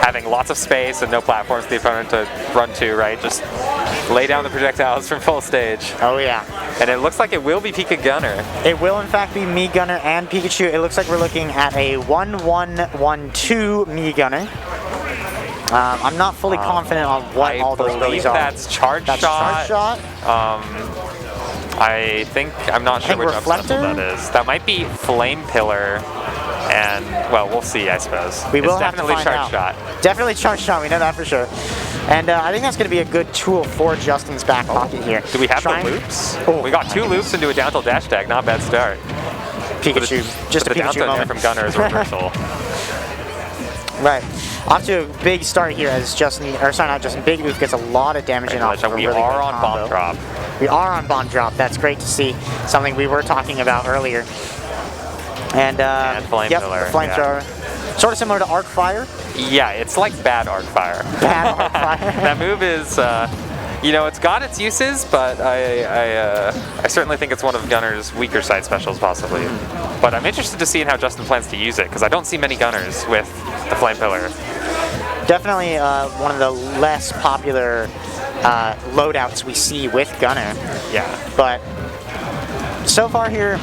having lots of space and no platforms for the opponent to run to, right? Just lay down the projectiles from full stage. Oh yeah. And it looks like it will be Pika Gunner. It will in fact be Mii Gunner and Pikachu. It looks like we're looking at a 1-1-1-2 Mii Gunner. I'm not fully confident on what all those abilities are. That's Charge Shot. Charge Shot. I'm not sure which up special that is. That might be Flame Pillar, and well, we'll see, I suppose. We will have to find Charge Shot. Definitely Charge Shot, we know that for sure. And I think that's going to be a good tool for Justin's back pocket here. Do we have the loops? Oh, we got 2 loops into a down tilt dash tag, not a bad start. Pikachu, just a Pikachu moment. From Gunner is a reversal. Right. Off to a big start here as Big Oof gets a lot of damage in off. We are on Bomb Drop. We are on Bomb Drop. That's great to see. Something we were talking about earlier. And Flamethrower. Flamethrower. Sort of similar to Arc Fire. Yeah, it's like bad Arc Fire. Bad Arc Fire. That move is, it's got its uses, but I certainly think it's one of Gunner's weaker side specials, possibly. But I'm interested to see how Justn plans to use it, because I don't see many Gunners with the Flame Pillar. Definitely one of the less popular loadouts we see with Gunner. Yeah. But so far here,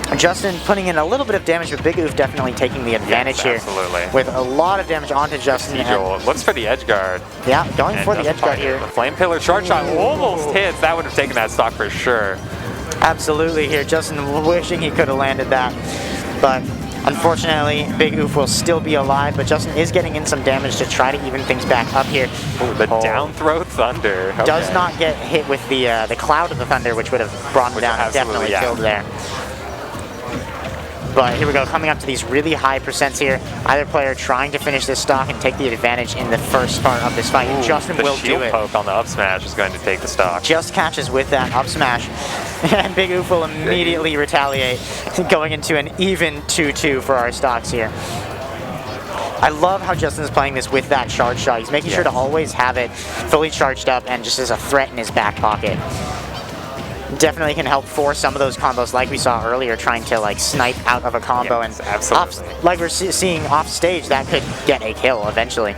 Justn putting in a little bit of damage with Big Oof, definitely taking the advantage here. Absolutely. With a lot of damage onto Justn. Looks for the edge guard. Yeah, going for the edge guard here. The Flame Pillar Charge Shot almost hits. That would have taken that stock for sure. Absolutely here. Justn wishing he could have landed that. But unfortunately, Big Oof will still be alive, but Justn is getting in some damage to try to even things back up here. Ooh, the down throw Thunder. Okay. Does not get hit with the Cloud of the Thunder, which would have brought him down and definitely killed there. But here we go, coming up to these really high percents here. Either player trying to finish this stock and take the advantage in the first part of this fight. And Justn will do it. The shield poke on the up smash is going to take the stock. Just catches with that up smash. And Big Oof will immediately retaliate, going into an even 2-2 for our stocks here. I love how Justn's playing this with that charge shot. He's making sure to always have it fully charged up and just as a threat in his back pocket. Definitely can help force some of those combos like we saw earlier, trying to like snipe out of a combo, and like we're seeing off stage, that could get a kill eventually.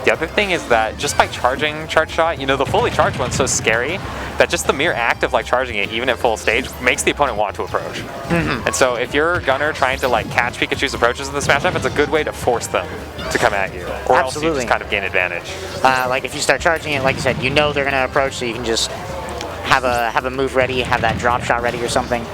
The other thing is that just by charging Charge Shot, the fully charged one's so scary that just the mere act of like charging it, even at full stage, makes the opponent want to approach. And so if you're Gunner trying to like catch Pikachu's approaches in the Smash Up, it's a good way to force them to come at you, or else you just kind of gain advantage. Like if you start charging it, like you said, they're gonna approach, so you can just have a move ready, have that drop shot ready or something.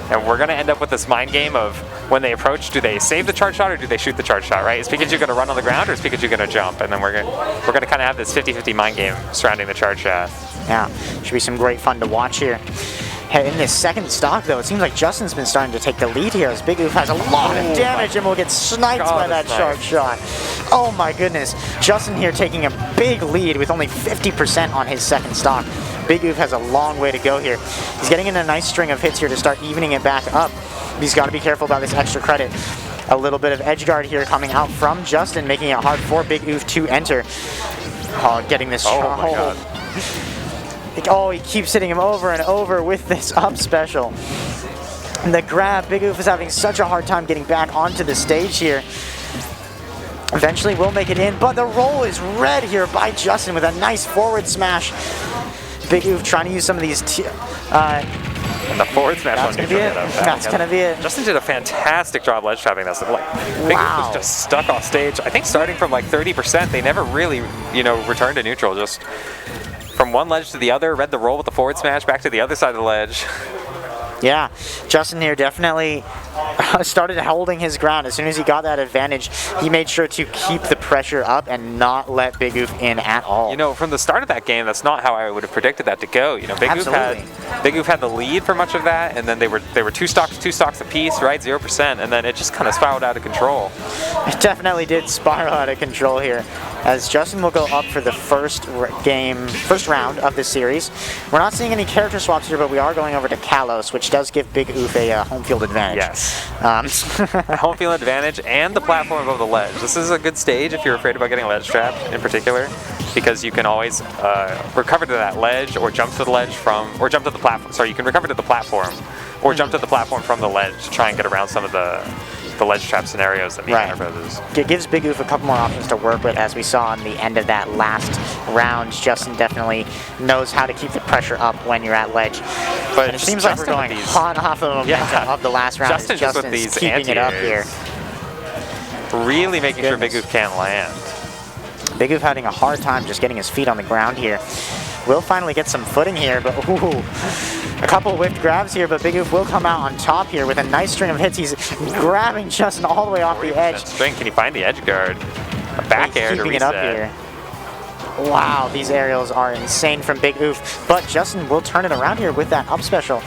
And we're going to end up with this mind game of when they approach, do they save the charge shot or do they shoot the charge shot, right? Is Pikachu going to run on the ground or is Pikachu going to jump? And then we're going to kind of have this 50-50 mind game surrounding the charge shot. Yeah, should be some great fun to watch here. Hey, in this second stock, though, it seems like Justn's been starting to take the lead here as Big Oof has a lot of damage and will get sniped by that charge shot. Oh my goodness. Justn here taking a big lead with only 50% on his second stock. Big Oof has a long way to go here. He's getting in a nice string of hits here to start evening it back up. He's got to be careful about this extra credit. A little bit of edge guard here coming out from Justn, making it hard for Big Oof to enter. Oh, getting this shot. My God. Oh, he keeps hitting him over and over with this up special. And the grab, Big Oof is having such a hard time getting back onto the stage here. Eventually will make it in, but the roll is read here by Justn with a nice forward smash. Big Oof trying to use some of these and the forward smash that's gonna be it. That's gonna be it. Justn did a fantastic job ledge trapping this. Like, Big Oof was just stuck off stage. I think starting from like 30%, they never really, returned to neutral. Just from one ledge to the other, read the roll with the forward smash, back to the other side of the ledge. Yeah, Justn here definitely started holding his ground. As soon as he got that advantage, he made sure to keep the pressure up and not let Big Oof in at all. From the start of that game, that's not how I would have predicted that to go. Big Oof had the lead for much of that, and then they were two stocks apiece, right, 0%, and then it just kind of spiraled out of control. It definitely did spiral out of control here, as Justn will go up for the first round of the series. We're not seeing any character swaps here, but we are going over to Kalos, which does give Big Oof a home field advantage. Yes. Home field advantage and the platform above the ledge. This is a good stage if you're afraid about getting ledge trapped in particular, because you can always recover to that ledge or jump to the ledge or jump to the platform. Sorry, you can recover to the platform or jump to the platform from the ledge to try and get around some of the the ledge trap scenarios that Right. Gunner poses. It gives Big Oof a couple more options to work with, as we saw in the end of that last round. Justn definitely knows how to keep the pressure up when you're at ledge. But And it seems like we're going hot off the momentum of the last round. Justn just with Justin's these keeping it up here. Really making sure Big Oof can't land. Big Oof having a hard time just getting his feet on the ground here. Will finally get some footing here, but ooh, a couple whiffed grabs here, but Big Oof will come out on top here with a nice string of hits. He's grabbing Justn all the way off the edge. String, can he find the edge guard? A back air to keeping reset. it up here. Wow, these aerials are insane from Big Oof, but Justn will turn it around here with that up special.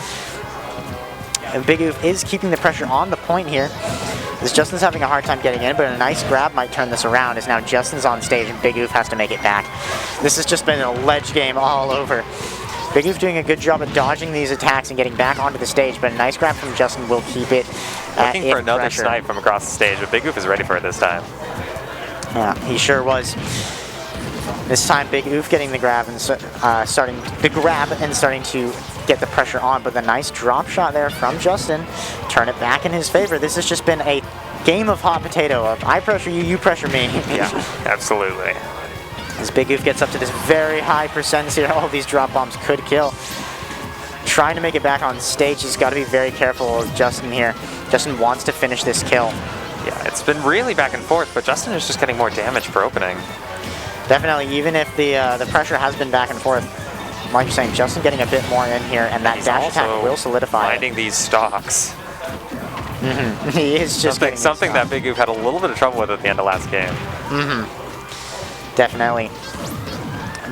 And Big Oof is keeping the pressure on the point here. As Justn's having a hard time getting in, but a nice grab might turn this around, as now Justn's on stage and Big Oof has to make it back. This has just been a ledge game all over. Big Oof doing a good job of dodging these attacks and getting back onto the stage, but a nice grab from Justn will keep it Looking for another pressure. snipe from across the stage, but Big Oof is ready for it this time. Yeah, he sure was. This time Big Oof getting the grab and starting to get the pressure on, but the nice drop shot there from Justn, turn it back in his favor. This has just been a game of hot potato of I pressure you, you pressure me. Yeah, absolutely. As Big Oof gets up to this very high percents here, all of these drop bombs could kill. Trying to make it back on stage, he's got to be very careful of Justn here. Justn wants to finish this kill. Yeah, it's been really back and forth, but Justn is just getting more damage per opening. Definitely, even if the pressure has been back and forth, like you're saying, Justn getting a bit more in here, and that dash attack will solidify finding these stocks. He is just something that Big Oof had a little bit of trouble with at the end of last game. Definitely.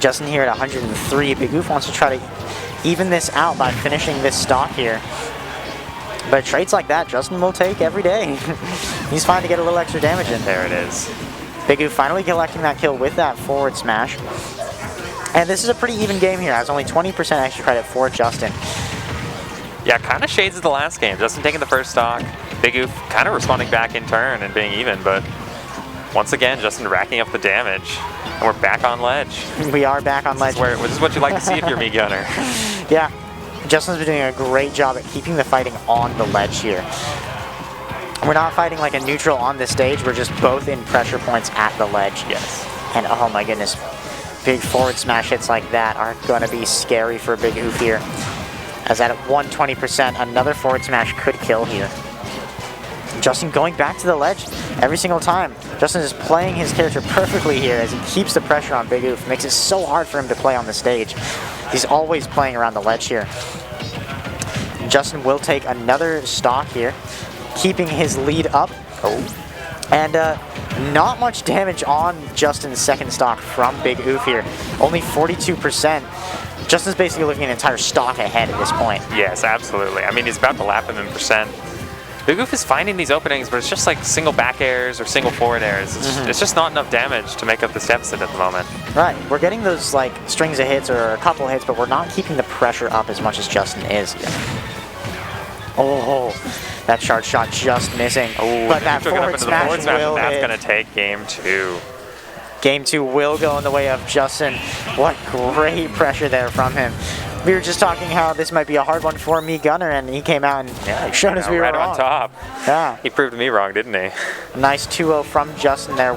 Justn here at 103. Big Oof wants to try to even this out by finishing this stock here. But traits like that, Justn will take every day. He's fine to get a little extra damage in. There it is. Big Oof finally collecting that kill with that forward smash. And this is a pretty even game here. Has only 20% extra credit for Justn. Yeah, kind of shades of the last game. Justn taking the first stock. Big Oof kind of responding back in turn and being even, but once again, Justn racking up the damage. And we're back on ledge. We are back on ledge. This is what you like to see if you're me gunner. Yeah, Justn's been doing a great job at keeping the fighting on the ledge here. We're not fighting like a neutral on this stage, we're just both in pressure points at the ledge. Yes. And oh my goodness, big forward smash hits like that are going to be scary for Big Oof here. As at 120%, another forward smash could kill here. Justn going back to the ledge every single time. Justn is playing his character perfectly here as he keeps the pressure on Big Oof. Makes it so hard for him to play on the stage. He's always playing around the ledge here. Justn will take another stock here, keeping his lead up. And not much damage on Justn's second stock from Big Oof here. Only 42%. Justn's basically looking an entire stock ahead at this point. Yes, absolutely. I mean, he's about to lap him in percent. Big Oof is finding these openings, but it's just like single back airs or single forward airs. It's just not enough damage to make up this deficit at the moment. Right, we're getting those like strings of hits or a couple hits, but we're not keeping the pressure up as much as Justn is. Oh, that charge shot just missing. Oh, but that forward smash will that's hit. going to take game 2. Game 2 will go in the way of Justn. What great pressure there from him. We were just talking how this might be a hard one for me gunner, and he came out and showed us we were right wrong. on top. Yeah. He proved me wrong, didn't he? Nice 2-0 from Justn there.